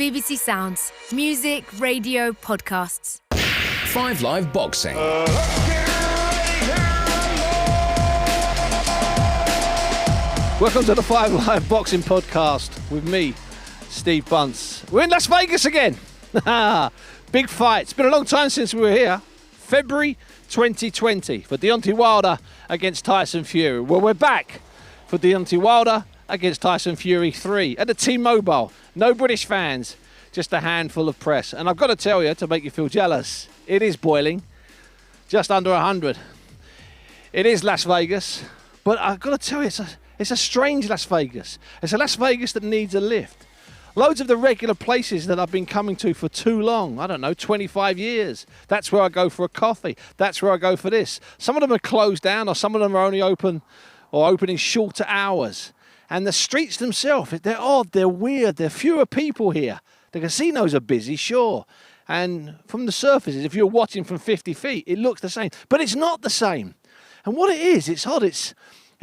BBC Sounds. Music, radio, podcasts. 5 Live Boxing. Welcome to the 5 Live Boxing Podcast with me, Steve Bunce. We're in Las Vegas again. Big fight. It's been a long time since we were here. February 2020 for Deontay Wilder against Tyson Fury. Well, we're back for Deontay Wilder against Tyson Fury 3 at the T-Mobile. No British fans, just a handful of press. And I've got to tell you, to make you feel jealous, it is boiling. Just under 100. It is Las Vegas. But I've got to tell you, it's a strange Las Vegas. It's a Las Vegas that needs a lift. Loads of the regular places that I've been coming to for too long, 25 years. That's where I go for a coffee. That's where I go for this. Some of them are closed down, or some of them are only open or opening shorter hours. And the streets themselves, they're odd, they're weird, there are fewer people here. The casinos are busy, sure. And from the surfaces, if you're watching from 50 feet, it looks the same. But it's not the same. And what it is, it's odd, it's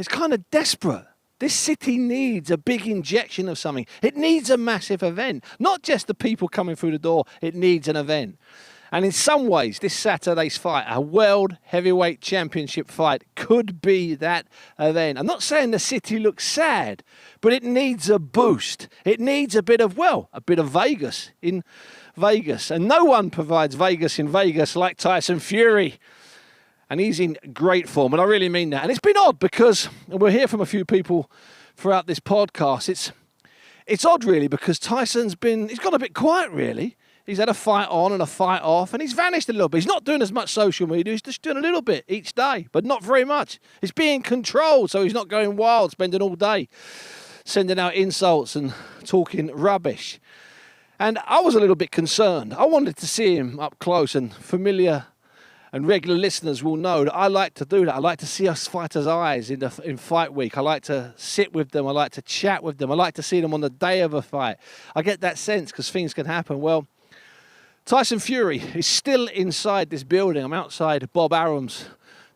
kind of desperate. This city needs a big injection of something. It needs a massive event. Not just the people coming through the door, it needs an event. And in some ways, this Saturday's fight, a World Heavyweight Championship fight, could be that event. I'm not saying the city looks sad, but it needs a boost. It needs a bit of Vegas in Vegas. And no one provides Vegas in Vegas like Tyson Fury. And he's in great form, and I really mean that. And it's been odd because, and we'll hear from a few people throughout this podcast, it's odd really because he's got a bit quiet really. He's had a fight on and a fight off, and he's vanished a little bit. He's not doing as much social media. He's just doing a little bit each day, but not very much. He's being controlled, so he's not going wild, spending all day sending out insults and talking rubbish. And I was a little bit concerned. I wanted to see him up close, and familiar and regular listeners will know that I like to do that. I like to see us fighters' eyes in fight week. I like to sit with them. I like to chat with them. I like to see them on the day of a fight. I get that sense because things can happen. Well, Tyson Fury is still inside this building. I'm outside Bob Arum's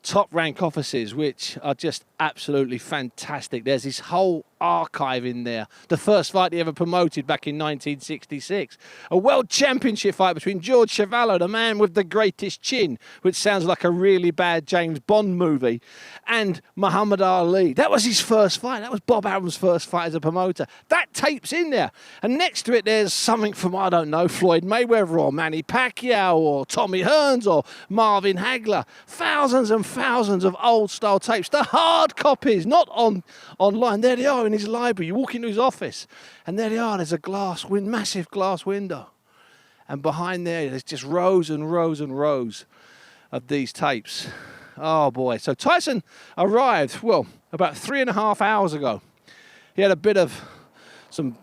top rank offices, which are just absolutely fantastic. There's this whole archive in there. The first fight he ever promoted back in 1966. A world championship fight between George Chuvalo, the man with the greatest chin, which sounds like a really bad James Bond movie, and Muhammad Ali. That was his first fight. That was Bob Arum's first fight as a promoter. That tape's in there. And next to it, there's something from, Floyd Mayweather or Manny Pacquiao or Tommy Hearns or Marvin Hagler. Thousands and thousands of old-style tapes. The hard copies, not online. There they are in his library. You walk into his office, and there they are. There's a massive glass window. And behind there's just rows and rows and rows of these tapes. Oh, boy. So Tyson arrived, about 3.5 hours ago. He had a bit of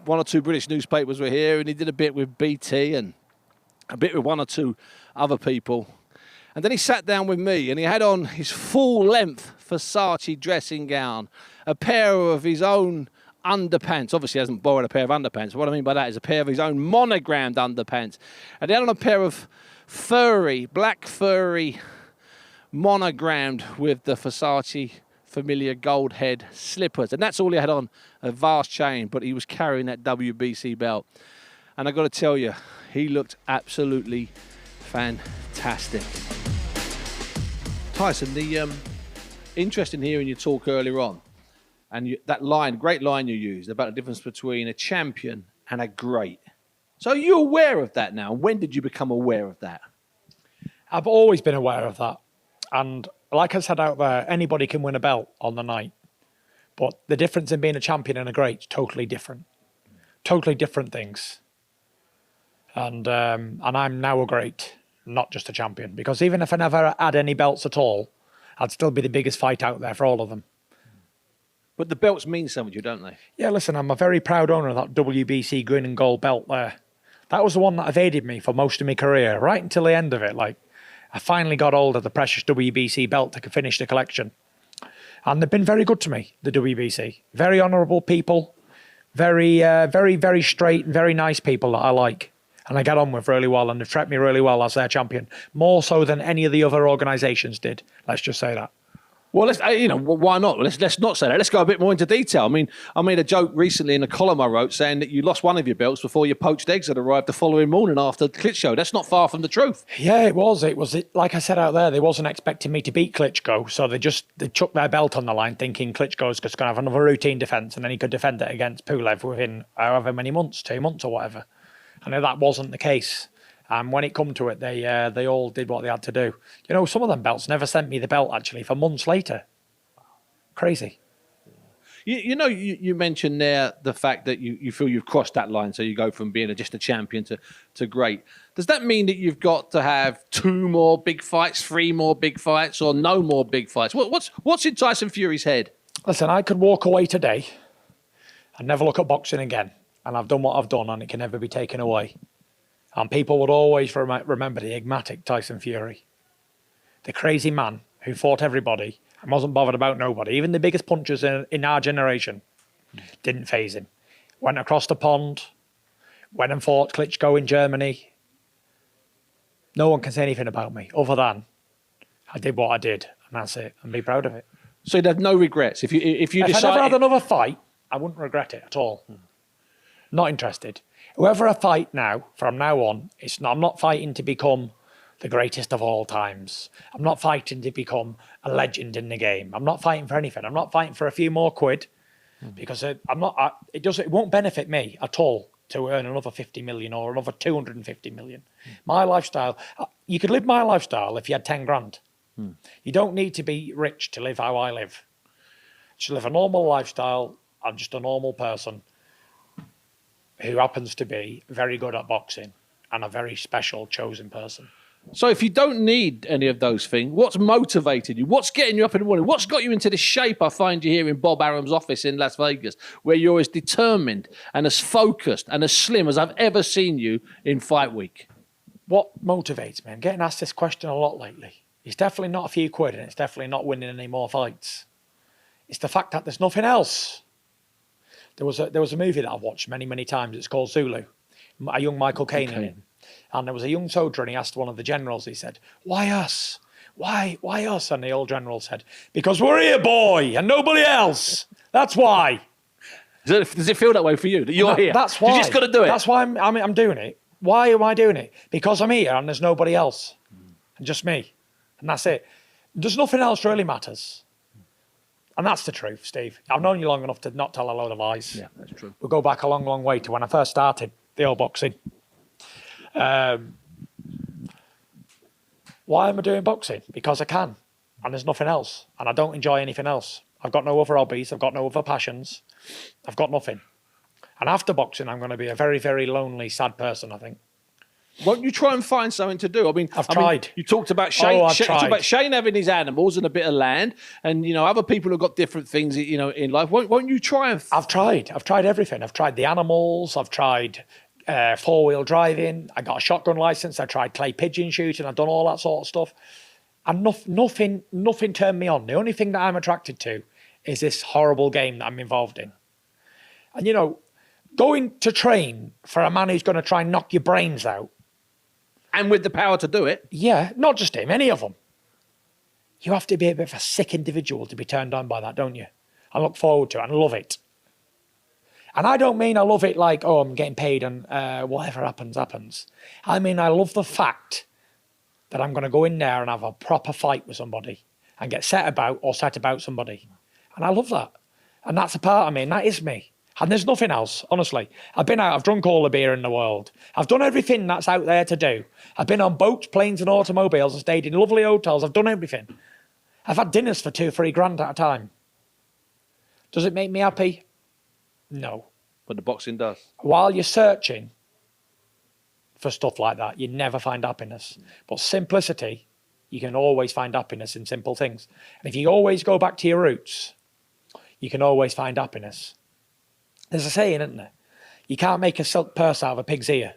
one or two British newspapers were here, and he did a bit with BT and a bit with one or two other people. And then he sat down with me, and he had on his full-length Versace dressing gown, a pair of his own underpants. Obviously, he hasn't borrowed a pair of underpants. What I mean by that is a pair of his own monogrammed underpants. And he had on a pair of black furry, monogrammed with the Versace familiar gold head slippers. And that's all he had on, a vast chain, but he was carrying that WBC belt. And I've got to tell you, he looked absolutely fantastic. Tyson, the interest in hearing you talk earlier on, and that great line you used about the difference between a champion and a great. So are you aware of that now? When did you become aware of that? I've always been aware of that. And like I said out there, anybody can win a belt on the night. But the difference in being a champion and a great is totally different. Totally different things. And I'm now a great, not just a champion. Because even if I never had any belts at all, I'd still be the biggest fight out there for all of them. But the belts mean something to you, don't they? Yeah, listen, I'm a very proud owner of that WBC green and gold belt there. That was the one that evaded me for most of my career, right until the end of it. Like, I finally got hold of the precious WBC belt to finish the collection. And they've been very good to me, the WBC. Very honourable people, very, very straight and very nice people that I like. And I get on with really well, and they've treated me really well as their champion. More so than any of the other organisations did. Let's just say that. Well, why not? Let's not say that. Let's go a bit more into detail. I mean, I made a joke recently in a column I wrote saying that you lost one of your belts before your poached eggs had arrived the following morning after Klitschko. That's not far from the truth. Yeah, it was. Like I said out there, they wasn't expecting me to beat Klitschko, so they chucked their belt on the line, thinking Klitschko's just going to have another routine defence, and then he could defend it against Pulev within however many months, 2 months or whatever. And that wasn't the case. And when it come to it, they all did what they had to do. You know, some of them belts never sent me the belt, actually, for months later. Crazy. You mentioned there the fact that you feel you've crossed that line, so you go from being just a champion to great. Does that mean that you've got to have 2 more big fights, 3 more big fights, or no more big fights? What's in Tyson Fury's head? Listen, I could walk away today and never look at boxing again. And I've done what I've done, and it can never be taken away. And people would always remember the enigmatic Tyson Fury. The crazy man who fought everybody and wasn't bothered about nobody. Even the biggest punchers in our generation didn't faze him. Went across the pond, went and fought Klitschko in Germany. No one can say anything about me other than I did what I did, and that's it, and be proud of it. So you'd have no regrets if I never had another fight, I wouldn't regret it at all. Not interested. Whoever I fight now, from now on, I'm not fighting to become the greatest of all times. I'm not fighting to become a legend in the game. I'm not fighting for anything. I'm not fighting for a few more quid because it won't benefit me at all to earn another 50 million or another 250 million. My lifestyle, you could live my lifestyle if you had 10 grand. You don't need to be rich to live how I live. To live a normal lifestyle, I'm just a normal person who happens to be very good at boxing and a very special chosen person. So if you don't need any of those things, what's motivated you? What's getting you up in the morning? What's got you into this shape I find you here in Bob Arum's office in Las Vegas, where you're as determined and as focused and as slim as I've ever seen you in fight week? What motivates me? I'm getting asked this question a lot lately. It's definitely not a few quid, and it's definitely not winning any more fights. It's the fact that there's nothing else. There was a movie that I've watched many, many times. It's called Zulu. A young Michael Caine in it. And there was a young soldier, and he asked one of the generals, he said, "Why us? Why us?" And the old general said, "Because we're here, boy, and nobody else. That's why." Does it feel that way for you, that you're here? That's why. You just got to do it. That's why I'm doing it. Why am I doing it? Because I'm here, and there's nobody else. And just me. And that's it. There's nothing else really matters. And that's the truth, Steve. I've known you long enough to not tell a load of lies. Yeah, that's true. We'll go back a long, long way to when I first started the old boxing. Why am I doing boxing? Because I can. And there's nothing else. And I don't enjoy anything else. I've got no other hobbies. I've got no other passions. I've got nothing. And after boxing, I'm going to be a very, very lonely, sad person, I think. Won't you try and find something to do? I've tried. You talked about Shane. I've tried. You talked about Shane having his animals and a bit of land, and other people have got different things, in life. Won't you try and? I've tried everything. I've tried the animals. I've tried 4-wheel driving. I got a shotgun license. I tried clay pigeon shooting. I've done all that sort of stuff, and nothing turned me on. The only thing that I'm attracted to is this horrible game that I'm involved in, and going to train for a man who's going to try and knock your brains out. And with the power to do it. Yeah, not just him, any of them. You have to be a bit of a sick individual to be turned on by that, don't you? I look forward to it and love it. And I don't mean I love it like, oh, I'm getting paid and whatever happens, happens. I mean, I love the fact that I'm going to go in there and have a proper fight with somebody and get set about somebody. And I love that. And that's a part of me, and that is me. And there's nothing else, honestly. I've been out, I've drunk all the beer in the world. I've done everything that's out there to do. I've been on boats, planes and automobiles and stayed in lovely hotels. I've done everything. I've had dinners for $2-3 at a time. Does it make me happy? No. But the boxing does. While you're searching for stuff like that, you never find happiness. But simplicity, you can always find happiness in simple things. And if you always go back to your roots, you can always find happiness. There's a saying, isn't there? You can't make a silk purse out of a pig's ear.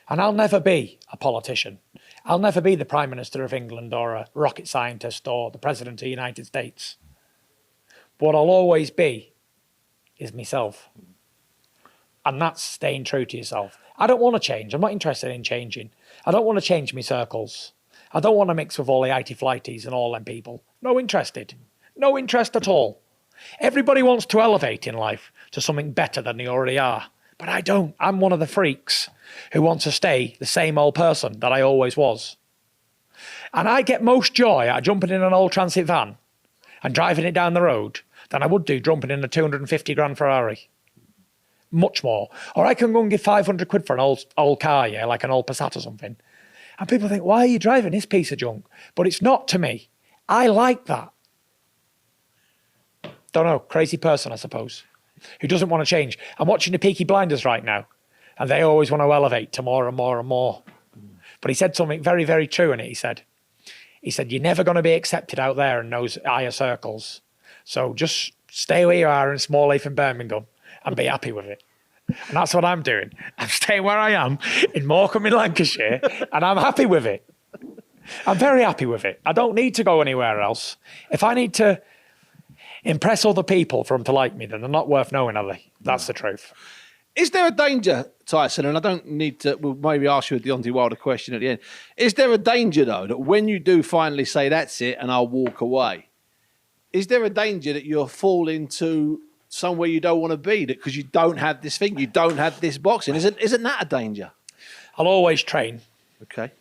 And I'll never be a politician. I'll never be the Prime Minister of England or a rocket scientist or the President of the United States. But what I'll always be is myself. And that's staying true to yourself. I don't want to change. I'm not interested in changing. I don't want to change my circles. I don't want to mix with all the IT-flighties and all them people. No interested. No interest at all. Everybody wants to elevate in life to something better than they already are. But I don't. I'm one of the freaks who wants to stay the same old person that I always was. And I get most joy out of jumping in an old transit van and driving it down the road than I would do jumping in a 250 grand Ferrari. Much more. Or I can go and give 500 quid for an old car, yeah, like an old Passat or something. And people think, why are you driving this piece of junk? But it's not to me. I like that. Don't know, crazy person, I suppose, who doesn't want to change. I'm watching the Peaky Blinders right now, and they always want to elevate to more and more and more. But he said something very, very true in it. He said, you're never going to be accepted out there in those higher circles. So just stay where you are in Small Heath in Birmingham and be happy with it. And that's what I'm doing. I'm staying where I am in Morecambe in Lancashire, and I'm happy with it. I'm very happy with it. I don't need to go anywhere else. If I need to impress other people for them to like me, then they're not worth knowing, are they? That's the truth. Is there a danger, Tyson, and I don't need to, we'll maybe ask you a Deontay Wilder question at the end. Is there a danger, though, that when you do finally say, that's it, and I'll walk away, is there a danger that you'll fall into somewhere you don't want to be because you don't have this thing, you don't have this boxing? Isn't that a danger? I'll always train. Okay.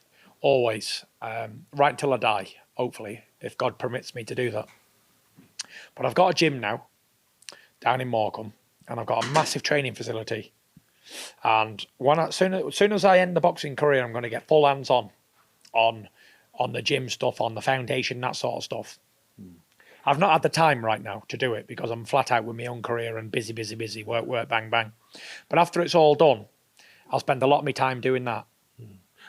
Always. Right until I die, hopefully, if God permits me to do that. But I've got a gym now down in Morecambe, and I've got a massive training facility. And as soon as I end the boxing career, I'm going to get full hands-on on the gym stuff, on the foundation, that sort of stuff. I've not had the time right now to do it because I'm flat out with my own career and busy, work, bang, bang. But after it's all done, I'll spend a lot of my time doing that.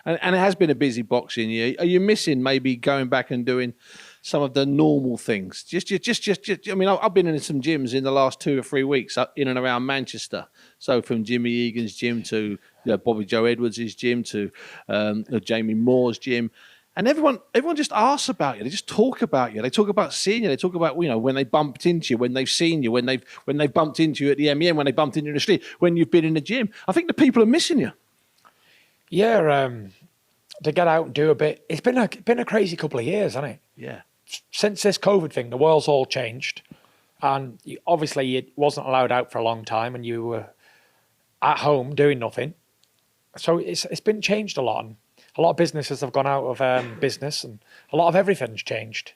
And it has been a busy boxing year. Are you missing maybe going back and doing some of the normal things? Just. I mean, I've been in some gyms in the last 2 or 3 weeks in and around Manchester. So from Jimmy Egan's gym to Bobby Joe Edwards' gym to Jamie Moore's gym. And everyone just asks about you. They just talk about you. They talk about seeing you. They talk about, when they bumped into you, when they've seen you, when they've bumped into you at the MEN, when they bumped into you in the street, when you've been in the gym. I think the people are missing you. Yeah, to get out and do a bit. It's been a crazy couple of years, hasn't it? Yeah. Since this COVID thing, the world's all changed. And obviously it wasn't allowed out for a long time and you were at home doing nothing. So it's been changed a lot. And a lot of businesses have gone out of business and a lot of everything's changed.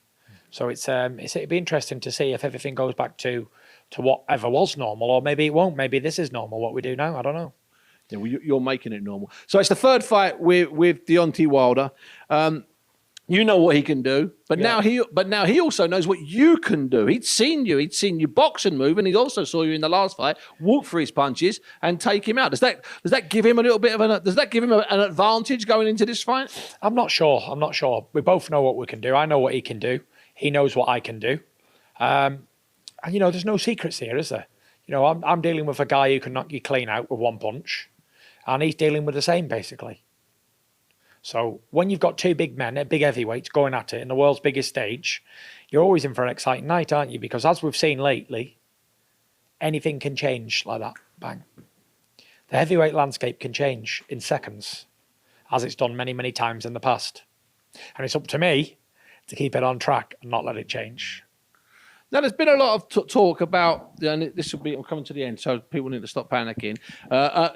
So it'd be interesting to see if everything goes back to whatever was normal, or maybe it won't. Maybe this is normal, what we do now. I don't know. Yeah, well, you're making it normal. So it's the third fight with Deontay Wilder. You know what he can do, but now he also knows what you can do. He'd seen you box and move, and he also saw you in the last fight walk for his punches and take him out. Does that give him a little bit of an advantage going into this fight? I'm not sure. We both know what we can do. I know what he can do. He knows what I can do. And there's no secrets here, is there? I'm dealing with a guy who can knock you clean out with one punch, and he's dealing with the same basically. So when you've got two big men, big heavyweights going at it in the world's biggest stage, you're always in for an exciting night, aren't you? Because as we've seen lately, anything can change like that. Bang. The heavyweight landscape can change in seconds, as it's done many, many times in the past. And it's up to me to keep it on track and not let it change. Now, there's been a lot of talk about, and I'm coming to the end, so people need to stop panicking.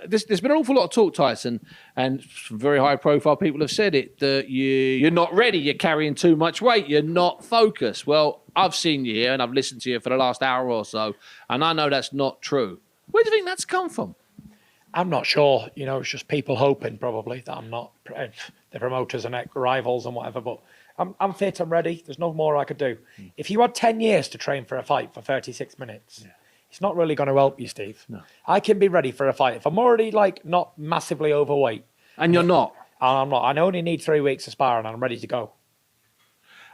There's been an awful lot of talk, Tyson, and some very high-profile people have said it, that you're not ready, you're carrying too much weight, you're not focused. Well, I've seen you here, and I've listened to you for the last hour or so, and I know that's not true. Where do you think that's come from? I'm not sure. It's just people hoping, probably, that I'm not, the promoters and rivals and whatever, but I'm fit, I'm ready. There's no more I could do. If you had 10 years to train for a fight for 36 minutes, it's not really going to help you, Steve. No. I can be ready for a fight. If I'm already not massively overweight. And you're not? I'm not. I only need 3 weeks of sparring and I'm ready to go.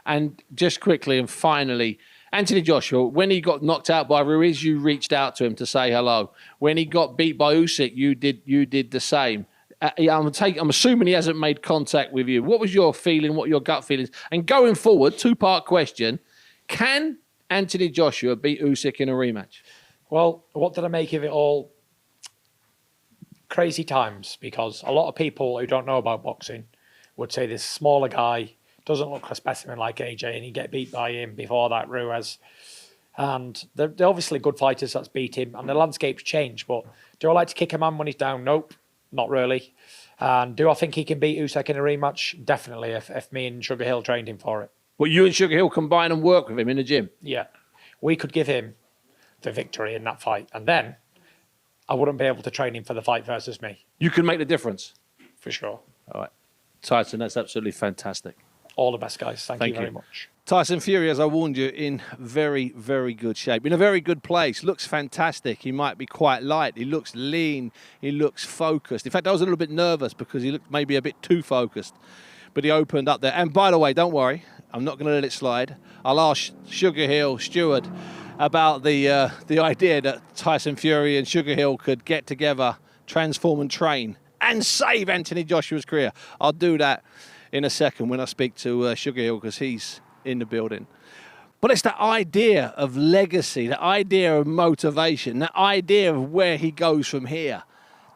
And just quickly and finally, Anthony Joshua, when he got knocked out by Ruiz, you reached out to him to say hello. When he got beat by Usyk, you did the same. I'm assuming he hasn't made contact with you. What was your feeling? What are your gut feelings? And going forward, 2-part question: can Anthony Joshua beat Usyk in a rematch? Well, what did I make of it all? Crazy times, because a lot of people who don't know about boxing would say this smaller guy doesn't look a specimen like AJ, and he get beat by him before that, Ruiz. And they're obviously good fighters that's beat him, and the landscape's changed. But do I like to kick a man when he's down? Nope, not really. And do I think he can beat Usyk in a rematch? Definitely, if me and Sugar Hill trained him for it. Well, you and Sugar Hill combine and work with him in the gym? Yeah. We could give him the victory in that fight, and then I wouldn't be able to train him for the fight versus me. You can make the difference? For sure. All right. Tyson, that's absolutely fantastic. All the best, guys. Thank you very much. Tyson Fury, as I warned you, in very, very good shape. In a very good place. Looks fantastic. He might be quite light. He looks lean. He looks focused. In fact, I was a little bit nervous because he looked maybe a bit too focused. But he opened up there. And by the way, don't worry. I'm not going to let it slide. I'll ask Sugar Hill Stewart about the idea that Tyson Fury and Sugar Hill could get together, transform and train, and save Anthony Joshua's career. I'll do that in a second when I speak to Sugar Hill, because he's in the building. But it's that idea of legacy, the idea of motivation, the idea of where he goes from here.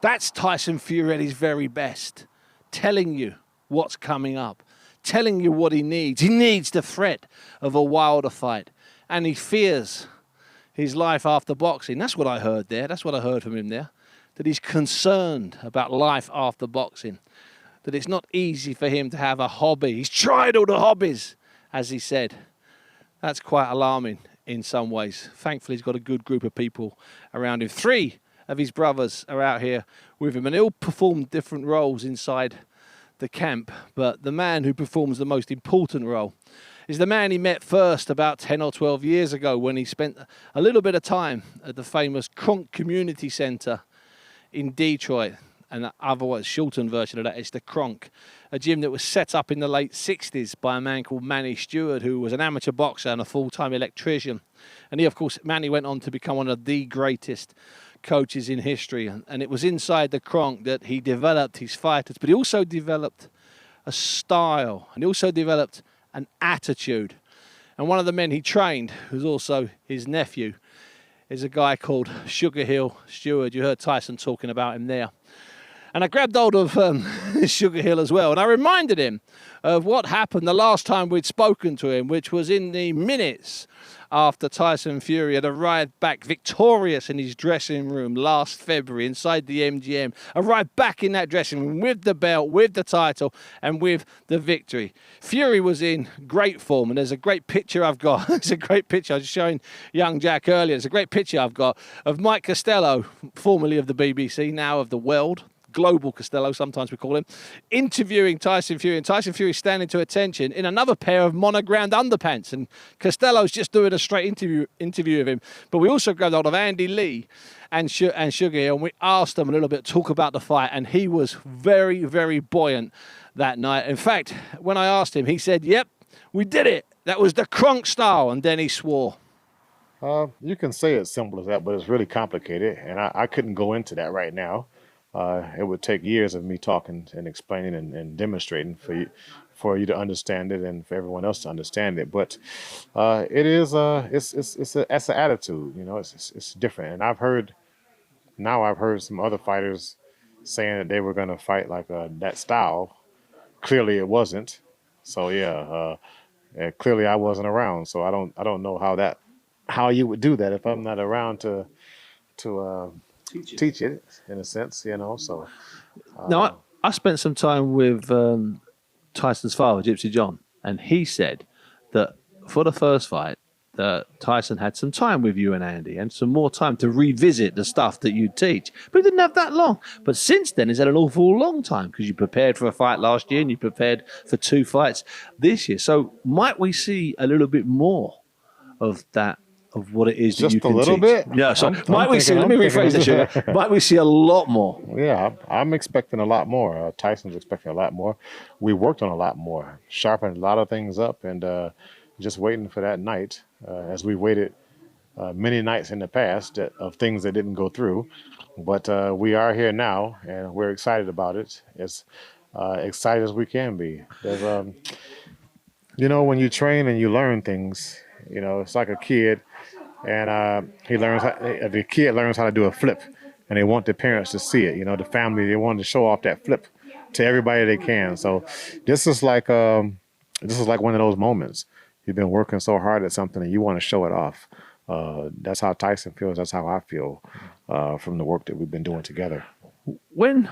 That's Tyson Fury at his very best, telling you what's coming up, telling you what he needs. He needs the threat of a Wilder fight, and he fears his life after boxing. That's what I heard there. That's what I heard from him there, that he's concerned about life after boxing, that it's not easy for him to have a hobby. He's tried all the hobbies, as he said. That's quite alarming in some ways. Thankfully, he's got a good group of people around him. 3 of his brothers are out here with him, and they all perform different roles inside the camp. But the man who performs the most important role is the man he met first about 10 or 12 years ago, when he spent a little bit of time at the famous Kronk Community Center in Detroit. And the otherwise shortened version of that is the Kronk, a gym that was set up in the late 60s by a man called Manny Stewart, who was an amateur boxer and a full-time electrician. And he, of course, Manny went on to become one of the greatest coaches in history. And it was inside the Kronk that he developed his fighters, but he also developed a style, and he also developed an attitude. And one of the men he trained, who's also his nephew, is a guy called Sugar Hill Stewart. You heard Tyson talking about him there. And I grabbed hold of Sugar Hill as well, and I reminded him of what happened the last time we'd spoken to him, which was in the minutes after Tyson Fury had arrived back victorious in his dressing room last February inside the MGM, arrived back in that dressing room with the belt, with the title, and with the victory. Fury was in great form, and there's a great picture I've got. It's a great picture. I was showing young Jack earlier. It's a great picture I've got of Mike Costello, formerly of the BBC, now of the world. Global Costello, sometimes we call him, interviewing Tyson Fury, and Tyson Fury standing to attention in another pair of monogrammed underpants, and Costello's just doing a straight interview with him. But we also grabbed hold of Andy Lee and Sugar Hill, and we asked them a little bit, talk about the fight, and he was very, very buoyant that night. In fact, when I asked him, he said, "Yep, we did it. That was the Kronk style," and then he swore. You can say it's simple as that, but it's really complicated, and I couldn't go into that right now. It would take years of me talking and explaining and demonstrating for you to understand it and for everyone else to understand it. But it is it's an attitude, you know. It's different. And I've heard some other fighters saying that they were going to fight like that style. Clearly, it wasn't. So clearly I wasn't around. So I don't know how you would do that if I'm not around to teach it in a sense, you know. So now I spent some time with Tyson's father, Gypsy John, and he said that for the first fight that Tyson had some time with you and Andy and some more time to revisit the stuff that you teach, but he didn't have that long. But since then he's had an awful long time, because you prepared for a fight last year and you prepared for 2 fights this year. So might we see a little bit more of that, of what it is that you can teach? Just a little bit? Yeah, so might we see, let me rephrase it, Sugar. Might we see a lot more? Yeah, I'm expecting a lot more. Tyson's expecting a lot more. We worked on a lot more, sharpened a lot of things up, and just waiting for that night, as we waited many nights in the past of things that didn't go through. But we are here now, and we're excited about it. As excited as we can be. There's, you know, when you train and you learn things, you know, it's like a kid, and the kid learns how to do a flip, and they want the parents to see it. You know, the family, they want to show off that flip to everybody they can. So this is like this is like one of those moments. You've been working so hard at something and you want to show it off. That's how Tyson feels. That's how I feel from the work that we've been doing together. When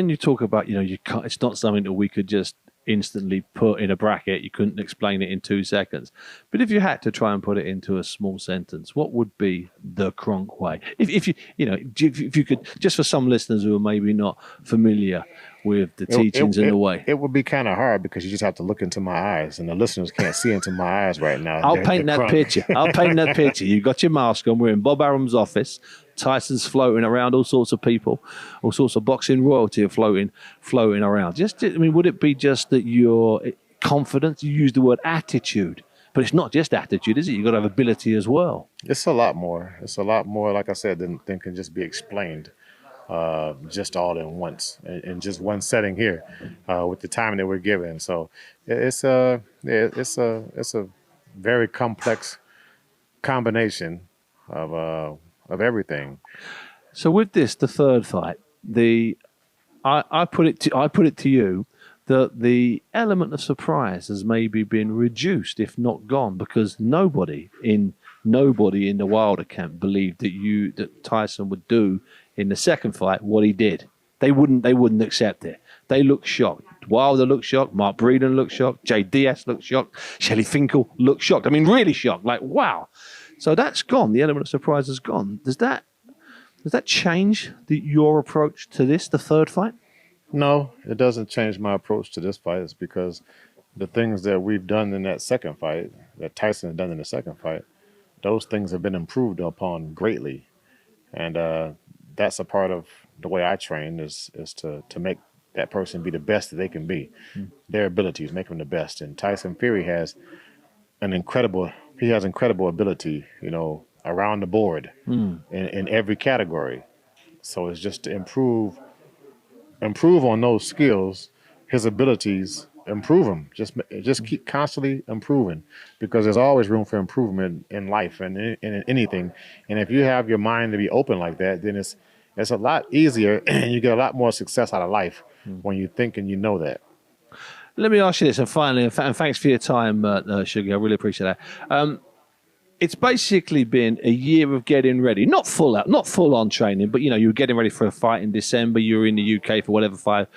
you talk about, you can't, it's not something that we could just instantly put in a bracket. You couldn't explain it in 2 seconds. But if you had to try and put it into a small sentence, what would be the Kronk way? If you could, just for some listeners who are maybe not familiar with the teachings and the way. It would be kind of hard because you just have to look into my eyes, and the listeners can't see into my eyes right now. I'll paint that picture. I'll paint that picture. You've got your mask on. We're in Bob Arum's office. Tyson's floating around, all sorts of people, all sorts of boxing royalty are floating around. Would it be just that your confidence? You use the word attitude, but it's not just attitude, is it? You've got to have ability as well. It's a lot more. It's a lot more, like I said, than can just be explained just all in once in just one setting here with the time that we're given. So it's a very complex combination of everything. So with this, the third fight, I put it to you that the element of surprise has maybe been reduced, if not gone, because nobody in the Wilder camp believed that Tyson would do in the second fight what he did. They wouldn't accept it. They looked shocked. Wilder looked shocked. Mark Breeden looked shocked. Jay Diaz looked shocked. Shelley Finkel looked shocked. I mean, really shocked. Like, wow. So that's gone. The element of surprise has gone. Does that change your approach to this, the third fight? No, it doesn't change my approach to this fight. It's because the things that we've done in that second fight, that Tyson has done in the second fight, those things have been improved upon greatly. And that's a part of the way I train is to make that person be the best that they can be. Their abilities make them the best. And Tyson Fury has incredible ability, around the board in every category. So it's just to improve on those skills, his abilities, improve them. Just keep constantly improving, because there's always room for improvement in life and in anything. And if you have your mind to be open like that, then it's a lot easier and you get a lot more success out of life when you think and you know that. Let me ask you this, and finally, and thanks for your time, Sugar. I really appreciate that. It's basically been a year of getting ready, not full on training, but you were getting ready for a fight in December. You were in the UK for whatever 5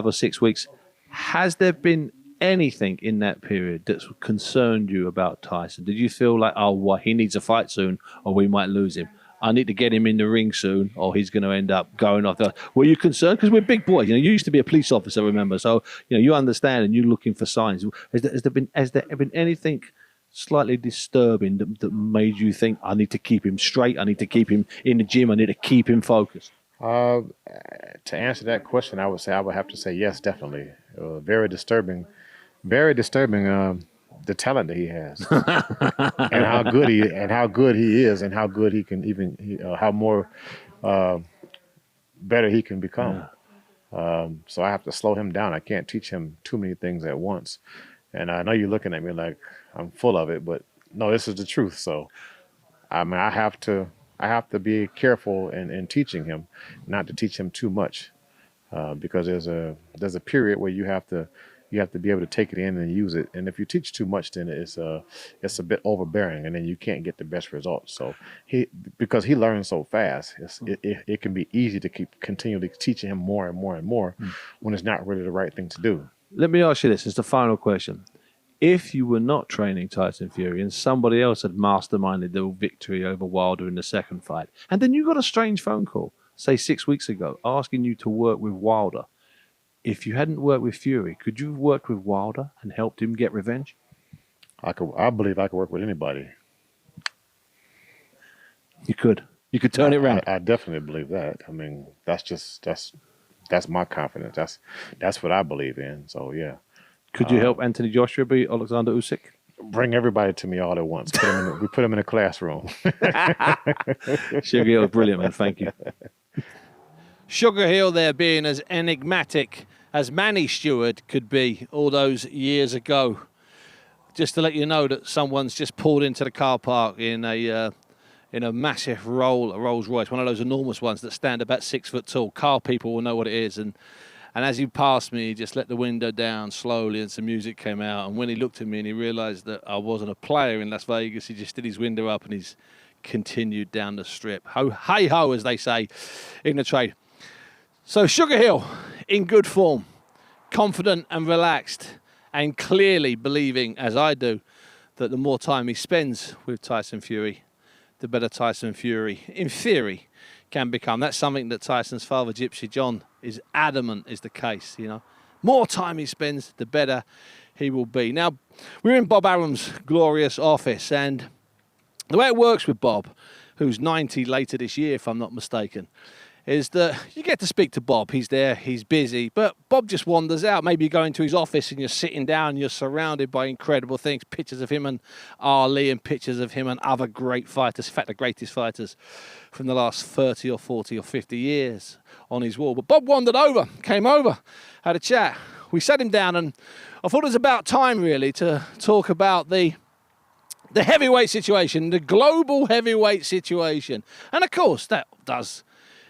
or 6 weeks. Has there been anything in that period that's concerned you about Tyson? Did you feel like, he needs a fight soon, or we might lose him? I need to get him in the ring soon, or he's going to end up going off. Were you concerned? Because we're big boys. You used to be a police officer, remember? So you understand, and you're looking for signs. Has there been anything slightly disturbing that made you think, I need to keep him straight, I need to keep him in the gym, I need to keep him focused? To answer that question, I would have to say yes, definitely. Very disturbing. The talent that he has, and how good he is, and how good he can how more better he can become. So I have to slow him down. I can't teach him too many things at once. And I know you're looking at me like I'm full of it, but no, this is the truth. So I have to be careful in teaching him, not to teach him too much, because there's a period where you have to be able to take it in and use it. And if you teach too much, then it's a bit overbearing, and then you can't get the best results. So because he learns so fast, it can be easy to keep continually teaching him more and more and more when it's not really the right thing to do. Let me ask you this, it's the final question. If you were not training Tyson Fury and somebody else had masterminded the victory over Wilder in the second fight, and then you got a strange phone call, say 6 weeks ago, asking you to work with Wilder, if you hadn't worked with Fury, could you have worked with Wilder and helped him get revenge? I believe I could work with anybody. You could turn it around. I definitely believe that. I mean, that's my confidence. That's what I believe in. So yeah. Could you help Anthony Joshua beat Alexander Usyk? Bring everybody to me all at once. We put them in a classroom. Sugar Hill, brilliant, man. Thank you. Sugar Hill there being as enigmatic as Manny Stewart could be all those years ago. Just to let you know that someone's just pulled into the car park in a massive Rolls Royce, one of those enormous ones that stand about 6 foot tall. Car people will know what it is. And And as he passed me, he just let the window down slowly and some music came out. And when he looked at me and he realised that I wasn't a player in Las Vegas, he just did his window up and he's continued down the strip. Hey-ho, as they say in the trade. So Sugar Hill, in good form, confident and relaxed, and clearly believing, as I do, that the more time he spends with Tyson Fury, the better Tyson Fury, in theory, can become. That's something that Tyson's father, Gypsy John, is adamant is the case, you know. More time he spends, the better he will be. Now, we're in Bob Arum's glorious office, and the way it works with Bob, who's 90 later this year, if I'm not mistaken, is that you get to speak to Bob. He's there, he's busy, but Bob just wanders out. Maybe you go into his office and you're sitting down, you're surrounded by incredible things, pictures of him and Ali and pictures of him and other great fighters, in fact, the greatest fighters from the last 30 or 40 or 50 years on his wall. But Bob wandered over, came over, had a chat. We sat him down and I thought it was about time, really, to talk about the heavyweight situation, the global heavyweight situation. And, of course, that does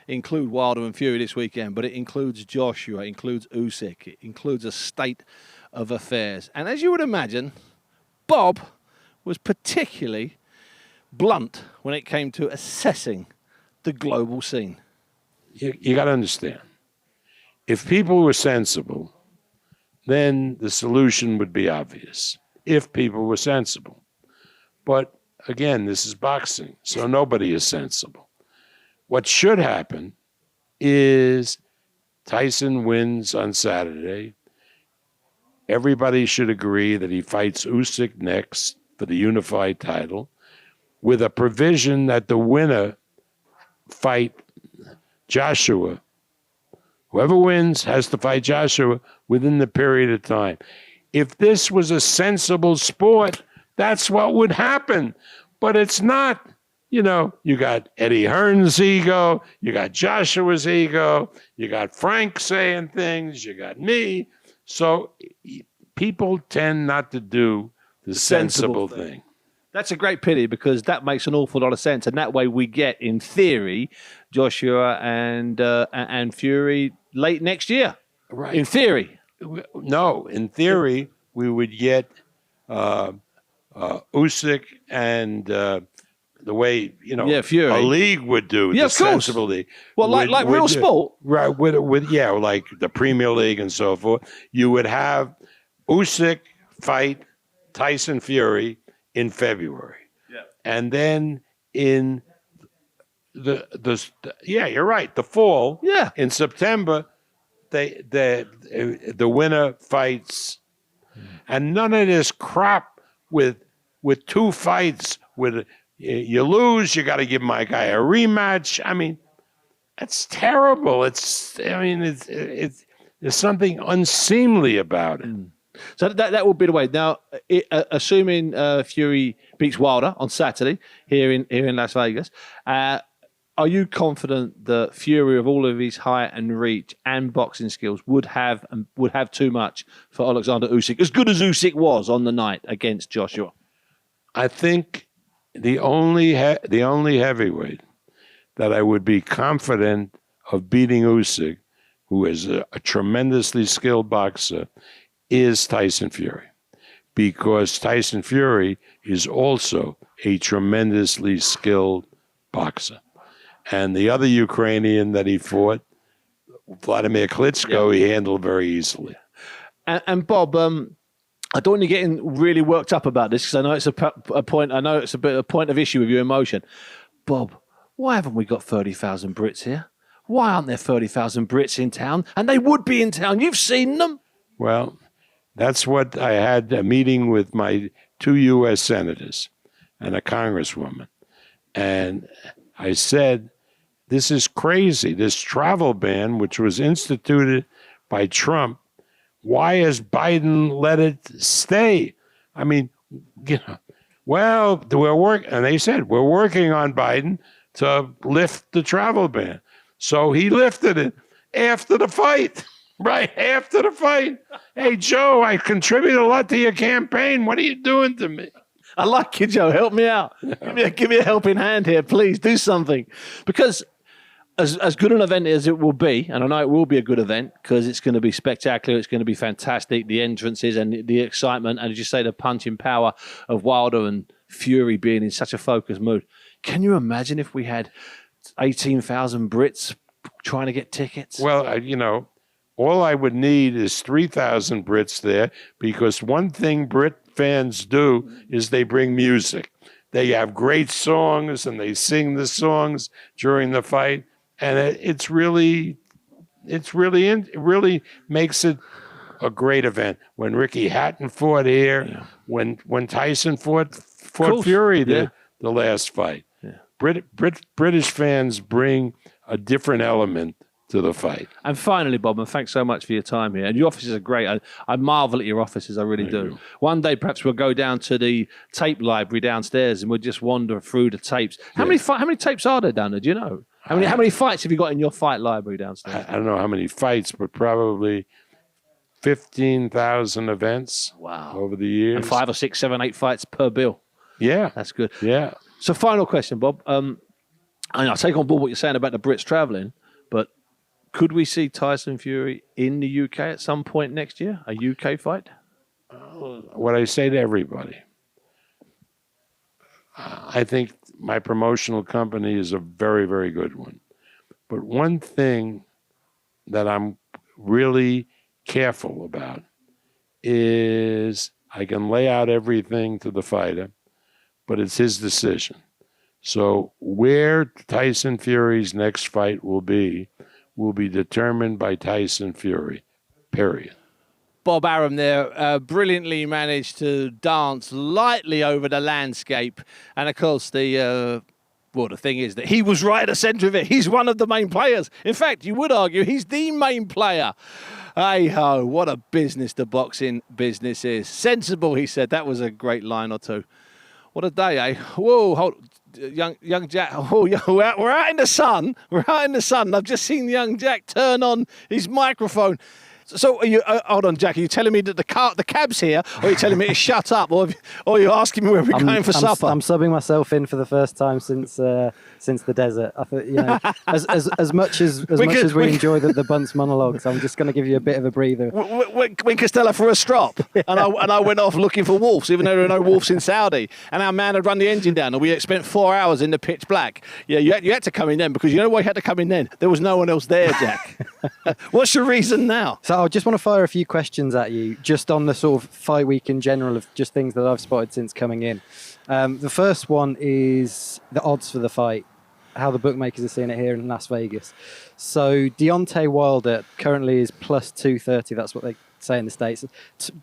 include Wilder and Fury this weekend, but it includes Joshua, it includes Usyk, it includes a state of affairs. And as you would imagine, Bob was particularly blunt when it came to assessing the global scene. You got to understand, if people were sensible, then the solution would be obvious, if people were sensible. But again, this is boxing, so nobody is sensible. What should happen is Tyson wins on Saturday. Everybody should agree that he fights Usyk next for the unified title, with a provision that the winner fight Joshua. Whoever wins has to fight Joshua within the period of time. If this was a sensible sport, that's what would happen. But it's not. You know, you got Eddie Hearn's ego, you got Joshua's ego, you got Frank saying things, you got me. So people tend not to do the sensible thing. That's a great pity because that makes an awful lot of sense. And that way we get, in theory, Joshua and Fury late next year. Right. In theory. No, in theory, we would get Usyk and the way, you know, Fury. A league would do, yeah, the of course. sensible league. Well, like real sport. Right, like the Premier League and so forth. You would have Usyk fight Tyson Fury in February. Yeah. And then in you're right, the fall, in September, the winner fights, and none of this crap with two fights with you lose, you got to give my guy a rematch. I mean, that's terrible. There's something unseemly about it. So that will be the way. Now, assuming Fury beats Wilder on Saturday here in Las Vegas, are you confident that Fury, of all of his height and reach and boxing skills, would have too much for Alexander Usyk, as good as Usyk was on the night against Joshua? I think the only heavyweight that I would be confident of beating Usyk, who is a tremendously skilled boxer, is Tyson Fury, because Tyson Fury is also a tremendously skilled boxer. And the other Ukrainian that he fought, Vladimir Klitschko, he handled very easily. And Bob, I don't want to get really worked up about this because I know it's a point. I know it's a point of issue with your emotion. Bob, why haven't we got 30,000 Brits here? Why aren't there 30,000 Brits in town? And they would be in town. You've seen them. Well, that's what I had a meeting with my 2 U.S. senators and a congresswoman. And I said, this is crazy. This travel ban, which was instituted by Trump, why has Biden let it stay? I mean, well, and they said, we're working on Biden to lift the travel ban. So he lifted it after the fight, right after the fight. Hey, Joe, I contributed a lot to your campaign. What are you doing to me? I like you, Joe. Help me out. Give me a helping hand here, please. Do something. Because as good an event as it will be, and I know it will be a good event because it's going to be spectacular, it's going to be fantastic, the entrances and the excitement, and as you say, the punching power of Wilder and Fury being in such a focused mood. Can you imagine if we had 18,000 Brits trying to get tickets? Well, all I would need is 3,000 Brits there, because one thing Brit fans do is they bring music. They have great songs and they sing the songs during the fight, and it really makes it a great event. When Ricky Hatton fought here, when Tyson fought Fury the last fight, British fans bring a different element to the fight. And finally, Bob, and thanks so much for your time here. And your offices are great. I marvel at your offices, I really do. One day, perhaps we'll go down to the tape library downstairs and we'll just wander through the tapes. How many tapes are there down there? Do you know? How many fights have you got in your fight library downstairs? I don't know how many fights, but probably 15,000 events. Wow. Over the years. And 5 or 6, 7, 8 fights per bill. Yeah. That's good. Yeah. So final question, Bob. And I take on board what you're saying about the Brits travelling, but could we see Tyson Fury in the UK at some point next year? A UK fight? What I say to everybody, I think my promotional company is a very, very good one. But one thing that I'm really careful about is I can lay out everything to the fighter, but it's his decision. So where Tyson Fury's next fight will be determined by Tyson Fury, period. Bob Arum there brilliantly managed to dance lightly over the landscape. And, of course, the thing is that he was right at the centre of it. He's one of the main players. In fact, you would argue he's the main player. Hey-ho, what a business the boxing business is. Sensible, he said. That was a great line or two. What a day, eh? Whoa, young Jack. Oh, we're out in the sun. We're out in the sun. I've just seen young Jack turn on his microphone. So, are you, hold on, Jack. Are you telling me that the cab's here, or are you telling me to shut up, or are you asking me where we're going for supper? I'm subbing myself in for the first time since the desert. I thought, as much as we enjoy the Bunce monologues, I'm just going to give you a bit of a breather. When Costello for a strop, and I went off looking for wolves, even though there are no wolves in Saudi, and our man had run the engine down, and we had spent 4 hours in the pitch black. Yeah, you had to come in then, because you know why you had to come in then? There was no one else there, Jack. What's your reason now? So I just want to fire a few questions at you, just on the sort of fight week in general, of just things that I've spotted since coming in. The first one is the odds for the fight, how the bookmakers are seeing it here in Las Vegas. So Deontay Wilder currently is plus 230. That's what they say in the States.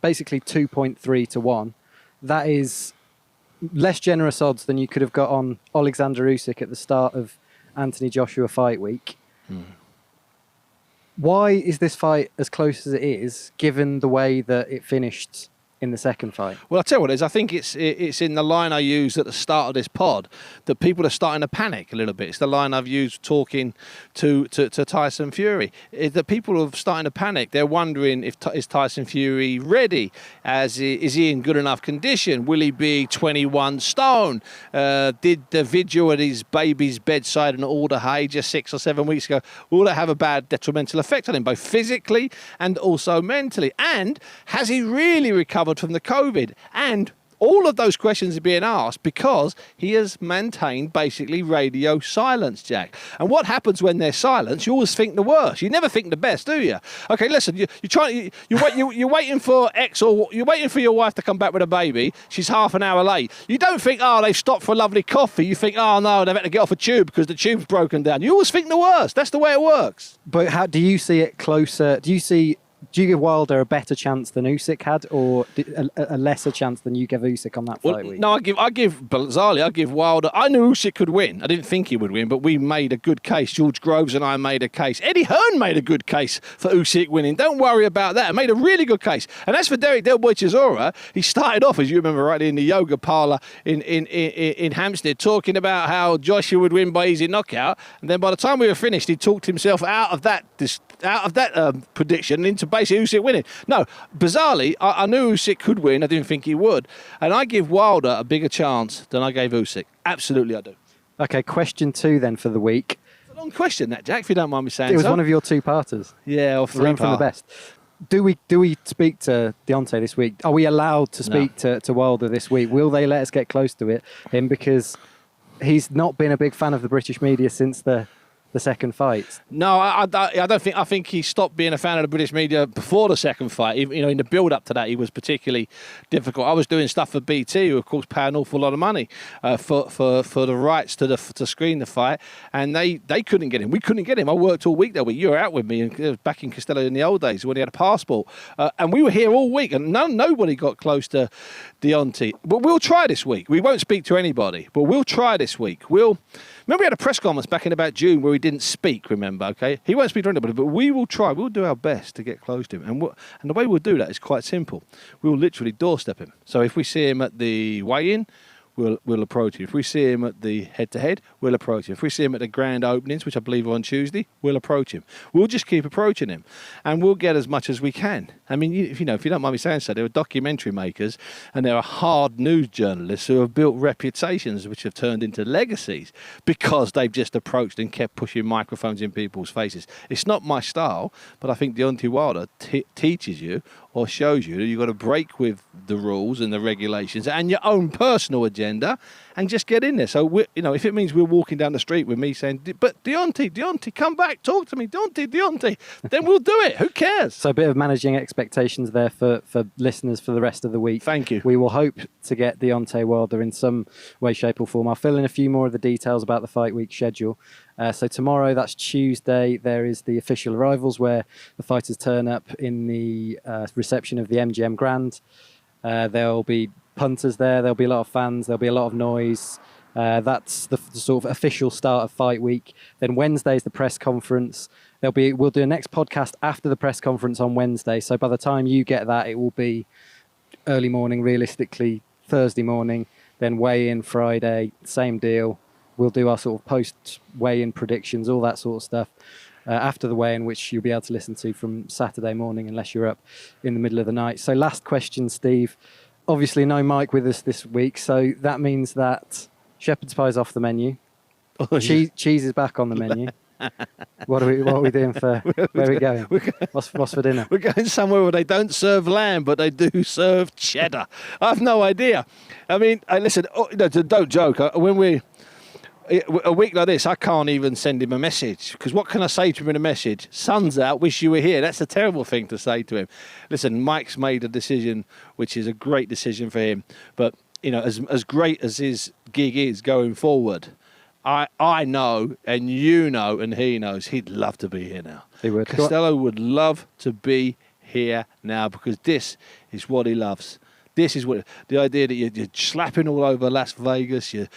Basically 2.3 to 1. That is less generous odds than you could have got on Alexander Usyk at the start of Anthony Joshua fight week. Why is this fight as close as it is, given the way that it finished in the second fight? Well, I'll tell you what it is. I think it's in the line I used at the start of this pod that people are starting to panic a little bit. It's the line I've used talking to Tyson Fury. That people are starting to panic. They're wondering is Tyson Fury ready? Is he in good enough condition? Will he be 21 stone? Did the video at his baby's bedside in Alder Hay just 6 or 7 weeks ago, will that have a bad detrimental effect on him, both physically and also mentally? And has he really recovered from the COVID? And all of those questions are being asked because he has maintained basically radio silence, Jack. And what happens when there's silence? You always think the worst. You never think the best, do you? Okay, listen. You're waiting for you're waiting for your wife to come back with a baby. She's half an hour late. You don't think, oh, they've stopped for a lovely coffee. You think, oh no, they've had to get off a tube because the tube's broken down. You always think the worst. That's the way it works. But how do you see it closer? Do you give Wilder a better chance than Usyk had, or a lesser chance than you give Usyk on that fight week? No, I give Wilder. I knew Usyk could win. I didn't think he would win, but we made a good case. George Groves and I made a case. Eddie Hearn made a good case for Usyk winning. Don't worry about that. I made a really good case. And as for Derek Del Boy Chisora, he started off, as you remember rightly, in the yoga parlour in Hampstead, talking about how Joshua would win by easy knockout. And then by the time we were finished, he talked himself out of that prediction into basically Usyk winning. No, bizarrely, I knew Usyk could win. I didn't think he would. And I give Wilder a bigger chance than I gave Usyk. Absolutely, I do. Okay, question 2 then for the week. Long question, that, Jack, if you don't mind me saying It was so. one of your two-parters. Yeah, or Learn from the best. Do we speak to Deontay this week? Are we allowed to speak to Wilder this week? Will they let us get close to him? Because he's not been a big fan of the British media since the second fight. No, I don't think. I think he stopped being a fan of the British media before the second fight. You know, in the build-up to that, he was particularly difficult. I was doing stuff for BT, who of course pay an awful lot of money for the rights to screen the fight, and they couldn't get him. We couldn't get him. I worked all week that week. You were out with me, and back in Costello in the old days when he had a passport, and we were here all week, and nobody got close to Deontay. But we'll try this week. We won't speak to anybody, but we'll try this week. Remember, we had a press conference back in about June where he didn't speak, remember, okay? He won't speak to anybody, but we will try. We'll do our best to get close to him. And the way we'll do that is quite simple. We'll literally doorstep him. So if we see him at the weigh-in, we'll approach him. If we see him at the head-to-head, we'll approach him. If we see him at the grand openings, which I believe are on Tuesday, we'll approach him. We'll just keep approaching him, and we'll get as much as we can. I mean, if you don't mind me saying so, there are documentary makers and there are hard news journalists who have built reputations which have turned into legacies because they've just approached and kept pushing microphones in people's faces. It's not my style, but I think Deontay Wilder teaches you or shows you that you've got to break with the rules and the regulations and your own personal agenda and just get in there. So, if it means we're walking down the street with me saying, but Deontay, come back, talk to me, Deontay, then we'll do it. Who cares? So a bit of managing expectations there for listeners for the rest of the week. Thank you. We will hope to get Deontay Wilder in some way, shape or form. I'll fill in a few more of the details about the fight week schedule. So tomorrow, that's Tuesday, there is the official arrivals where the fighters turn up in the reception of the MGM Grand. There'll be punters there, there'll be a lot of fans, there'll be a lot of noise. That's the sort of official start of fight week. Then Wednesday is the press conference. We'll do a next podcast after the press conference on Wednesday. So by the time you get that, it will be early morning, realistically Thursday morning. Then weigh-in Friday, same deal. We'll do our sort of post-weigh-in predictions, all that sort of stuff, after the weigh-in, which you'll be able to listen to from Saturday morning unless you're up in the middle of the night. So last question, Steve. Obviously no Mike with us this week, so that means that shepherd's pie's off the menu. Cheese is back on the menu. What are we doing for? Where are we going? What's for dinner? We're going somewhere where they don't serve lamb, but they do serve cheddar. I have no idea. I mean, listen, don't joke. A week like this, I can't even send him a message because what can I say to him in a message? Sun's out, wish you were here. That's a terrible thing to say to him. Listen, Mike's made a decision, which is a great decision for him. But, as great as his gig is going forward, I know, and you know, and he knows, he'd love to be here now. He would. Costello would love to be here now because this is what he loves. This is what the idea that you're slapping all over Las Vegas, you're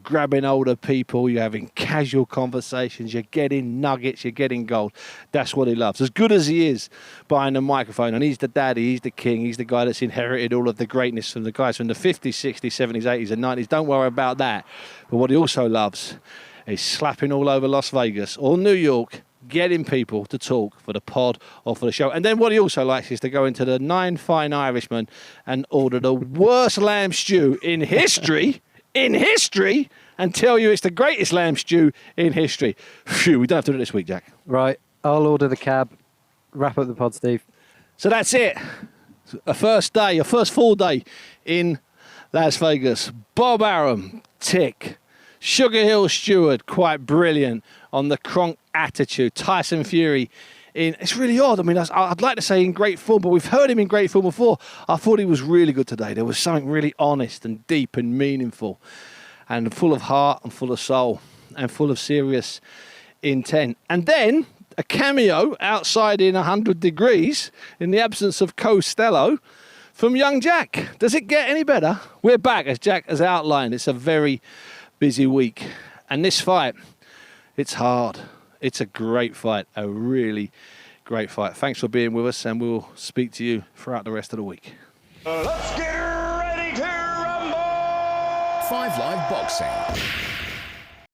grabbing older people, you're having casual conversations, you're getting nuggets, you're getting gold. That's what he loves. As good as he is behind the microphone, and he's the daddy, he's the king, he's the guy that's inherited all of the greatness from the guys from the 50s, 60s, 70s, 80s, and 90s. Don't worry about that. But what he also loves is slapping all over Las Vegas or New York, getting people to talk for the pod or for the show. And then what he also likes is to go into the Nine Fine Irishmen and order the worst lamb stew in history, and tell you it's the greatest lamb stew in history. Phew, we don't have to do it this week, Jack. Right, I'll order the cab. Wrap up the pod, Steve. So that's it. A first full day in Las Vegas. Bob Arum, tick. Sugar Hill Stewart, quite brilliant on the Kronk attitude. Tyson Fury, it's really odd. I mean, I'd like to say in great form, but we've heard him in great form before. I thought he was really good today. There was something really honest and deep and meaningful and full of heart and full of soul and full of serious intent. And then a cameo outside in 100 degrees in the absence of Costello from young Jack. Does it get any better? We're back, as Jack has outlined. It's a very busy week. And this fight, it's hard. It's a great fight, a really great fight. Thanks for being with us, and we'll speak to you throughout the rest of the week. Let's get ready to rumble! 5 Live Boxing.